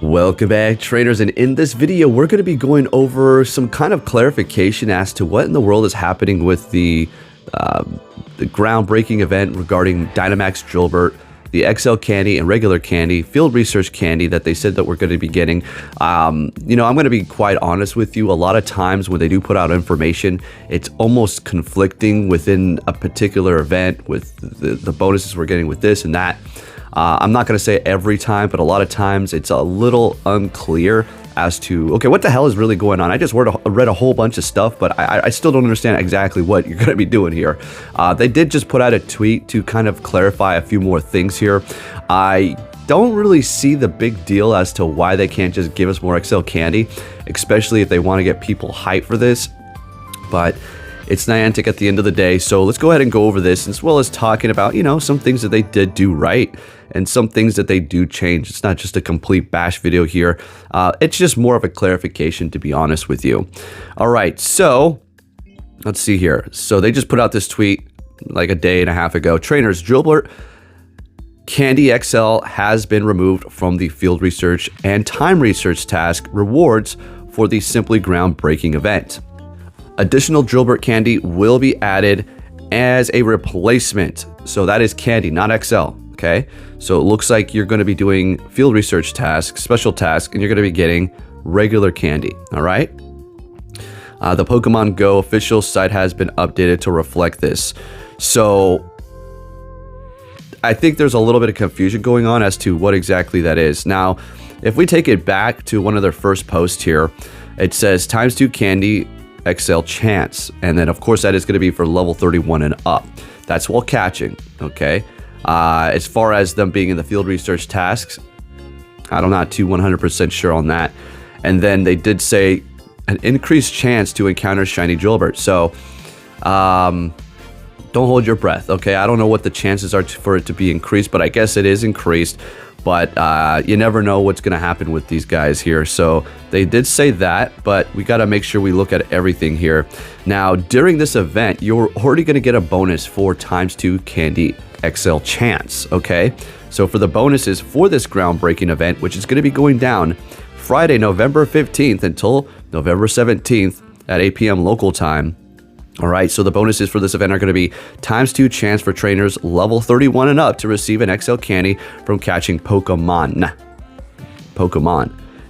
Welcome back, trainers, and in this video we're going to be going over some kind of clarification as to what in the world is happening with the groundbreaking event regarding Dynamax Drillburt, the XL candy and regular candy, field research candy that they said that we're going to be getting. I'm going to be quite honest with you. A lot of times when they do put out information, it's almost conflicting within a particular event with the bonuses we're getting with this and that. I'm not going to say every time, but a lot of times it's a little unclear as to, okay, what the hell is really going on? I just read a whole bunch of stuff, but I still don't understand exactly what you're going to be doing here. They did just put out a tweet to kind of clarify a few more things here. I don't really see the big deal as to why they can't just give us more XL candy, especially if they want to get people hyped for this. But it's Niantic at the end of the day, so let's go ahead and go over this, as well as talking about, some things that they did do right and some things that they do change. It's not just a complete bash video here. It's just more of a clarification, to be honest with you. All right, so let's see here. So they just put out this tweet like a day and a half ago. Trainers, Drillburt Candy XL has been removed from the field research and time research task rewards for the Simply Groundbreaking event. Additional Drillburt candy will be added as a replacement. So that is candy, not XL, okay? So it looks like you're going to be doing field research tasks, special tasks, and you're going to be getting regular candy, all right? The Pokemon Go official site has been updated to reflect this. So I think there's a little bit of confusion going on as to what exactly that is. Now, if we take it back to one of their first posts here, it says ×2 candy XL chance, and then of course that is going to be for level 31 and up. That's while catching, okay? As far as them being in the field research tasks, I'm not too 100% sure on that. And then they did say an increased chance to encounter shiny Drillburt. So don't hold your breath, okay? I don't know what the chances are for it to be increased, but I guess it is increased. But you never know what's going to happen with these guys here. So they did say that, but we got to make sure we look at everything here. Now, during this event, you're already going to get a bonus for ×2 candy XL chance, okay? So for the bonuses for this groundbreaking event, which is going to be going down Friday, November 15th until November 17th at 8 p.m. local time. All right, so the bonuses for this event are going to be ×2 chance for trainers level 31 and up to receive an XL candy from catching Pokemon.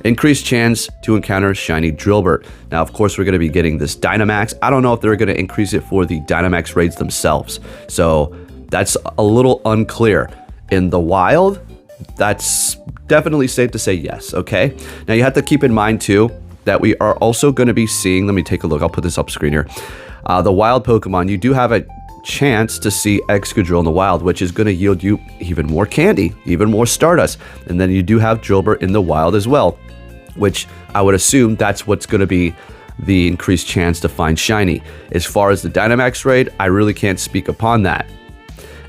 Increased chance to encounter shiny Drillburt. Now, of course, we're going to be getting this Dynamax. I don't know if they're going to increase it for the Dynamax raids themselves. So that's a little unclear. In the wild, that's definitely safe to say yes, okay? Now, you have to keep in mind, too, that we are also going to be seeing, let me take a look. I'll put this up screen here. The wild Pokemon, you do have a chance to see Excadrill in the wild, which is going to yield you even more candy, even more Stardust. And then you do have Drillburt in the wild as well, which I would assume that's what's going to be the increased chance to find shiny. As far as the Dynamax raid, I really can't speak upon that.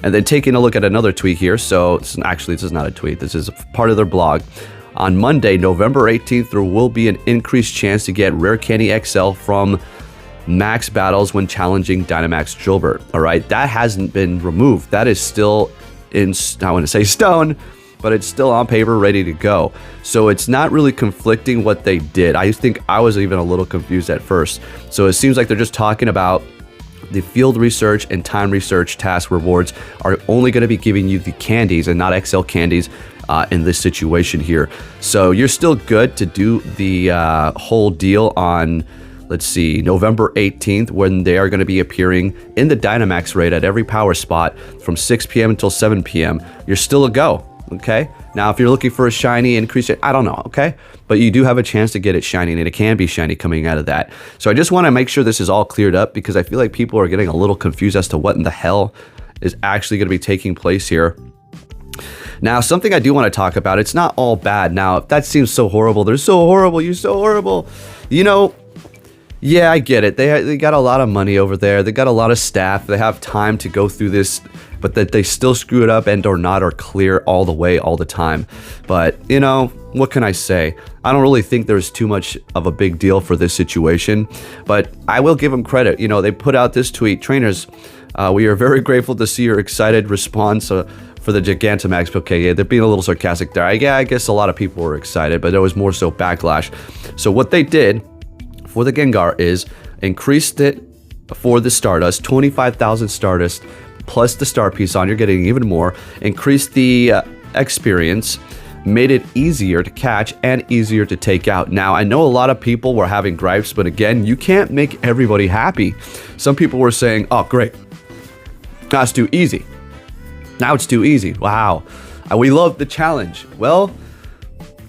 And then taking a look at another tweet here. So actually, this is not a tweet. This is part of their blog. On Monday, November 18th, there will be an increased chance to get Rare Candy XL from max battles when challenging Dynamax Drillburt. All right, that hasn't been removed. That is still in, I want to say stone, but it's still on paper, ready to go. So it's not really conflicting what they did. I think I was even a little confused at first. So it seems like they're just talking about the field research and time research task rewards are only going to be giving you the candies and not XL candies in this situation here. So you're still good to do the whole deal on, let's see, November 18th, when they are going to be appearing in the Dynamax raid at every power spot from 6 p.m. until 7 p.m. You're still a go, okay? Now, if you're looking for a shiny, increase it, I don't know, okay? But you do have a chance to get it shiny, and it can be shiny coming out of that. So I just want to make sure this is all cleared up, because I feel like people are getting a little confused as to what in the hell is actually going to be taking place here. Now, something I do want to talk about, it's not all bad. Now, if that seems so horrible, they're so horrible, you're so horrible, yeah, I get it. They got a lot of money over there. They got a lot of staff. They have time to go through this, but that they still screw it up and or not are clear all the way, all the time. But, what can I say? I don't really think there's too much of a big deal for this situation, but I will give them credit. They put out this tweet, trainers, we are very grateful to see your excited response for the Gigantamax. Okay, yeah, they're being a little sarcastic there. Yeah, I guess a lot of people were excited, but there was more so backlash. So what they did for the Gengar is increased it for the Stardust, 25,000 Stardust, plus the Star Piece on. You're getting even more. Increased the experience, made it easier to catch and easier to take out. Now, I know a lot of people were having gripes, but again, you can't make everybody happy. Some people were saying, oh, great, that's too easy. Now it's too easy. Wow. We love the challenge. Well,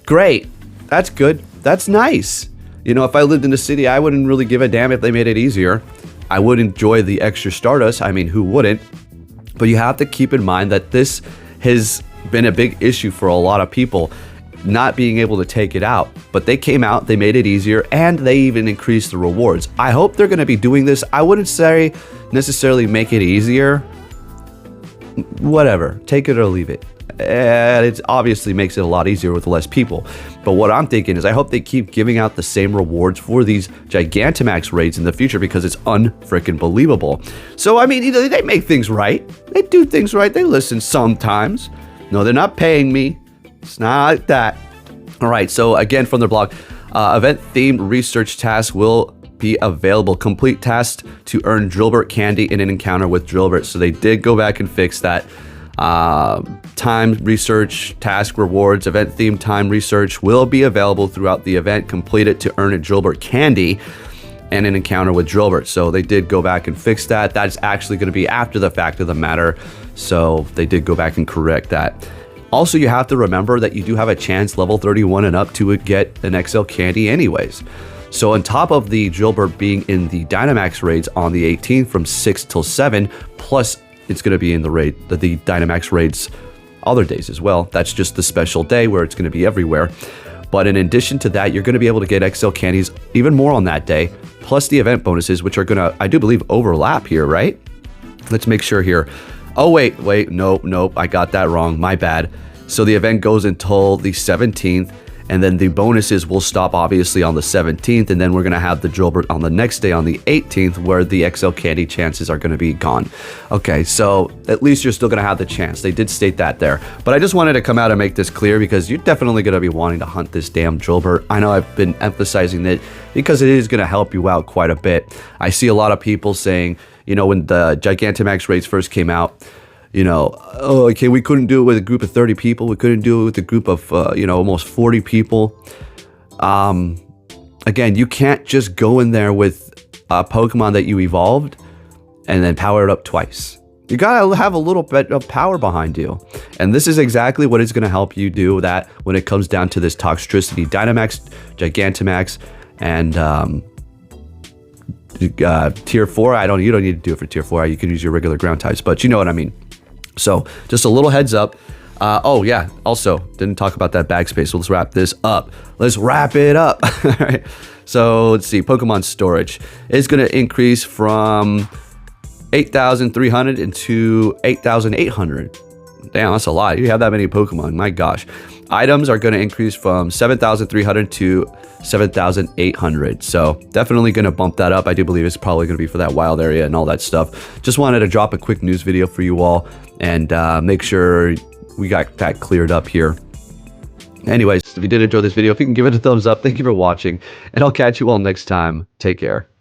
great. That's good. That's nice. You know, if I lived in the city, I wouldn't really give a damn if they made it easier. I would enjoy the extra Stardust. I mean, who wouldn't? But you have to keep in mind that this has been a big issue for a lot of people, not being able to take it out. But they came out, they made it easier, and they even increased the rewards. I hope they're going to be doing this. I wouldn't say necessarily make it easier. Whatever, take it or leave it. And it obviously makes it a lot easier with less people. But what I'm thinking is I hope they keep giving out the same rewards for these Gigantamax raids in the future, because it's unfreaking believable. So, I mean, they make things right. They do things right. They listen sometimes. No, they're not paying me. It's not like that. All right, so again, from their blog, event-themed research tasks will be available. Complete tasks to earn Drillburt candy in an encounter with Drillburt. So they did go back and fix that. Time research, task rewards, event-themed time research will be available throughout the event. Complete it to earn a Drillburt candy and an encounter with Drillburt. So they did go back and fix that. That's actually going to be after the fact of the matter. So they did go back and correct that. Also, you have to remember that you do have a chance level 31 and up to get an XL candy anyways. So on top of the Drillburt being in the Dynamax raids on the 18th from 6 till 7, plus it's going to be in the Dynamax raids other days as well. That's just the special day where it's going to be everywhere. But in addition to that, you're going to be able to get XL candies even more on that day, plus the event bonuses, which are going to, I do believe, overlap here, right? Let's make sure here. Oh, wait, nope, I got that wrong. My bad. So the event goes until the 17th. And then the bonuses will stop obviously on the 17th, and then we're going to have the Drillburt on the next day on the 18th, where the XL candy chances are going to be gone. Okay, so at least you're still going to have the chance. They did state that there. But I just wanted to come out and make this clear, because you're definitely going to be wanting to hunt this damn Drillburt. I know I've been emphasizing it because it is going to help you out quite a bit. I see a lot of people saying, you know, when the Gigantamax raids first came out, you know, oh, okay, we couldn't do it with a group of 30 people. We couldn't do it with a group of, you know, almost 40 people. Again, you can't just go in there with a Pokemon that you evolved and then power it up twice. You gotta have a little bit of power behind you. And this is exactly what is gonna help you do that when it comes down to this Toxtricity Dynamax, Gigantamax, and Tier 4. You don't need to do it for Tier 4. You can use your regular ground types, but you know what I mean. So just a little heads up. Oh yeah, also didn't talk about that bag space, so let's wrap this up. Let's wrap it up. All right. So let's see, Pokemon storage is going to increase from 8,300 into 8,800. Damn, that's a lot. You have that many Pokemon, my gosh. Items are going to increase from 7,300 to 7,800. So definitely going to bump that up. I do believe it's probably going to be for that wild area and all that stuff. Just wanted to drop a quick news video for you all and make sure we got that cleared up here. Anyways, if you did enjoy this video, if you can give it a thumbs up, thank you for watching, and I'll catch you all next time. Take care.